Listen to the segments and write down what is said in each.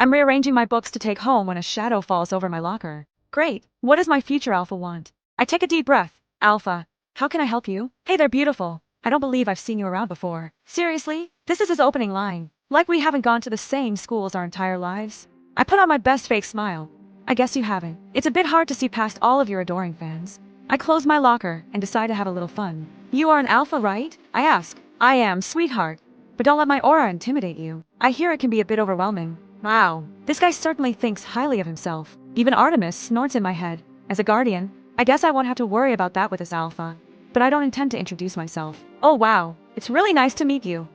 I'm rearranging my books to take home when a shadow falls over my locker. Great. What does my future Alpha want? I take a deep breath. Alpha, how can I help you? Hey there, beautiful. I don't believe I've seen you around before. Seriously? This is his opening line. Like we haven't gone to the same schools our entire lives. I put on my best fake smile. I guess you haven't. It's a bit hard to see past all of your adoring fans. I close my locker and decide to have a little fun. You are an alpha, right? I ask. I am, sweetheart. But don't let my aura intimidate you. I hear it can be a bit overwhelming. Wow, this guy certainly thinks highly of himself. Even Artemis snorts in my head. As a guardian, I guess I won't have to worry about that with this alpha. But I don't intend to introduce myself. Oh wow, it's really nice to meet you.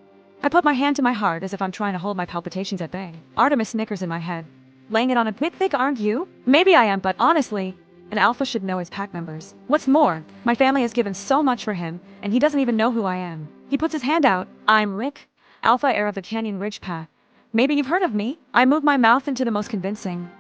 I put my hand to my heart as if I'm trying to hold my palpitations at bay. Artemis snickers in my head. Laying it on a bit thick, aren't you? Maybe I am, but honestly, an alpha should know his pack members. What's more, my family has given so much for him, and he doesn't even know who I am. He puts his hand out. I'm Rick, alpha heir of the Canyon Ridge pack. Maybe you've heard of me? I move my mouth into the most convincing.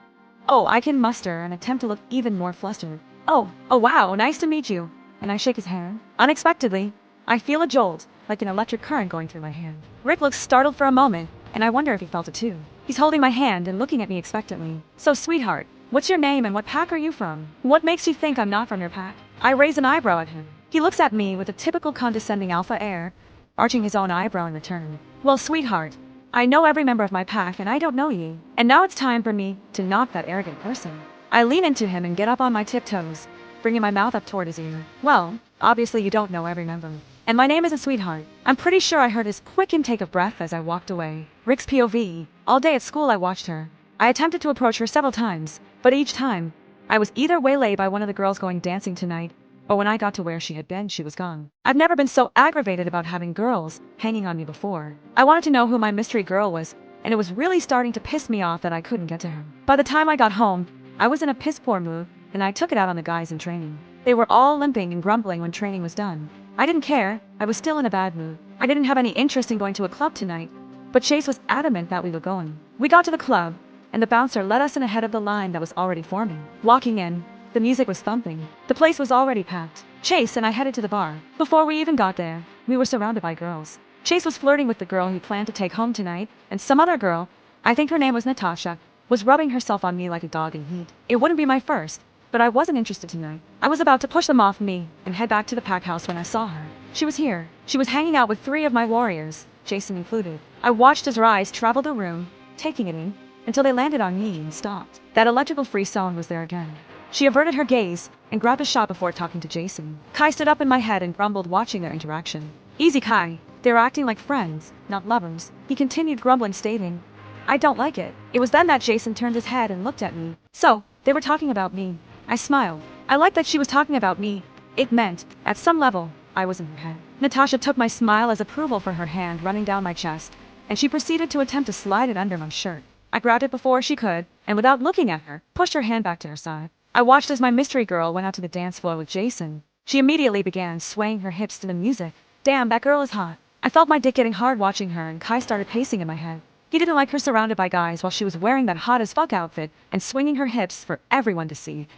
Oh, I can muster and attempt to look even more flustered. Oh wow, nice to meet you. And I shake his hand. Unexpectedly, I feel a jolt, like an electric current going through my hand. Rick looks startled for a moment, and I wonder if he felt it too. He's holding my hand and looking at me expectantly. So, sweetheart, what's your name and what pack are you from? What makes you think I'm not from your pack? I raise an eyebrow at him. He looks at me with a typical condescending alpha air, arching his own eyebrow in return. Well, sweetheart, I know every member of my pack and I don't know you. And now it's time for me to knock that arrogant person. I lean into him and get up on my tiptoes, bringing my mouth up toward his ear. Well, obviously you don't know every member. And my name isn't Sweetheart. I'm pretty sure I heard his quick intake of breath as I walked away. Rick's POV. All day at school I watched her. I attempted to approach her several times, but each time, I was either waylaid by one of the girls going dancing tonight, or when I got to where she had been, she was gone. I've never been so aggravated about having girls hanging on me before. I wanted to know who my mystery girl was, and it was really starting to piss me off that I couldn't get to her. By the time I got home, I was in a piss-poor mood, and I took it out on the guys in training. They were all limping and grumbling when training was done. I didn't care. I was still in a bad mood. I didn't have any interest in going to a club tonight, but Chase was adamant that we were going. We got to the club, and the bouncer led us in ahead of the line that was already forming. Walking in, the music was thumping. The place was already packed. Chase and I headed to the bar. Before we even got there, we were surrounded by girls. Chase was flirting with the girl he planned to take home tonight, and some other girl, I think her name was Natasha, was rubbing herself on me like a dog in heat. It wouldn't be my first, but I wasn't interested tonight. I was about to push them off me and head back to the pack house when I saw her. She was here. She was hanging out with 3 of my warriors, Jason included. I watched as her eyes traveled the room, taking it in, until they landed on me and stopped. That electrical free zone was there again. She averted her gaze and grabbed a shot before talking to Jason. Kai stood up in my head and grumbled watching their interaction. Easy, Kai. They're acting like friends, not lovers. He continued grumbling, stating, I don't like it. It was then that Jason turned his head and looked at me. So, they were talking about me. I smiled. I liked that she was talking about me. It meant, at some level, I was in her head. Natasha took my smile as approval for her hand running down my chest, and she proceeded to attempt to slide it under my shirt. I grabbed it before she could, and without looking at her, pushed her hand back to her side. I watched as my mystery girl went out to the dance floor with Jason. She immediately began swaying her hips to the music. Damn, that girl is hot. I felt my dick getting hard watching her, and Kai started pacing in my head. He didn't like her surrounded by guys while she was wearing that hot as fuck outfit and swinging her hips for everyone to see.